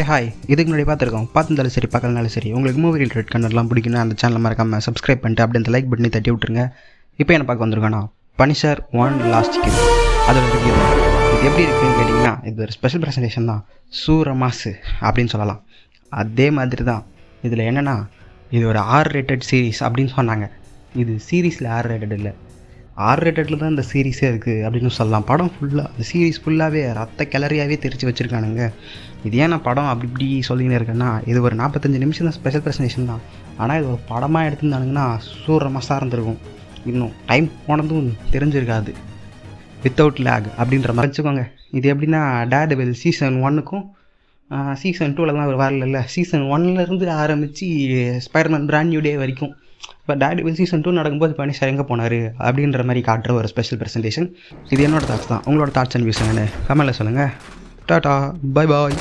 Hi இதுக்கு முன்னாடி பார்த்துருந்தாலும் சரி பார்க்கலனாலும் சரி உங்களுக்கு மூவி ரிலேட்டட் கண்டென்ட்லாம் பிடிக்குன்னா அந்த சேனலை மறக்காமல் சப்ஸ்கிரைப் பண்ணிட்டு அப்படியே அந்த லைக் பட்டனை தட்டி விட்டுருங்க. இப்போ என்ன பார்க்க வந்திருக்கோன்னா பனிஷர் 1 லாஸ்ட் சிக்கன் அதோட ரிவ்யூ தான். இது எப்படி இருக்குதுன்னு கேட்டிங்கன்னா இது ஒரு ஸ்பெஷல் ப்ரெசன்டேஷன் தான். சூரமாசு அப்படின்னு சொல்லலாம். அதே மாதிரி தான் இதில் என்னென்னா இது ஒரு R ரேட்டட் சீரீஸ் அப்படின்னு சொன்னாங்க. இது சீரீஸில் R ரேட்டட் இல்லை, R ரேட்டடில் தான் இந்த சீரீஸே இருக்குது அப்படின்னு சொல்லலாம். படம் ஃபுல்லாக இந்த சீரீஸ் ஃபுல்லாகவே ரத்த கிளறியாகவே தெரிச்சு வச்சுருக்கானுங்க. இது ஏன் நான் படம் அப்படி இப்படி சொல்லின்னு இருக்கேன்னா இது ஒரு 45 நிமிஷம் தான் ஸ்பெஷல் ப்ரெசன்டேஷன் தான். ஆனால் இது ஒரு படமாக எடுத்துருந்தானுங்கன்னா சூரமாசாக இருந்திருக்கும். இன்னும் டைம் போனதும் தெரிஞ்சிருக்காது. வித்தவுட் லேக் அப்படின்ற மாதிரி வச்சுக்கோங்க. இது எப்படின்னா டேர்டெவில் சீசன் 1க்கும் சீசன் 2 தான் வரல. சீசன் 1லேருந்து ஆரம்பித்து ஸ்பைடர்மேன் பிராண்ட் நியூ டே வரைக்கும். இப்போ டேர்டெவில் சீசன் 2 நடக்கும்போது பனிஷர் எங்கே போனார் அப்படின்ற மாதிரி காட்டுற ஒரு ஸ்பெஷல் ப்ரெசன்டேஷன். இது என்னோடய தாட்ஸ் தான். உங்களோட தாட்ஸ் அண்ட் வியூஸ் என்னென்னு கமெண்ட்டில் சொல்லுங்கள். Tata, bye bye.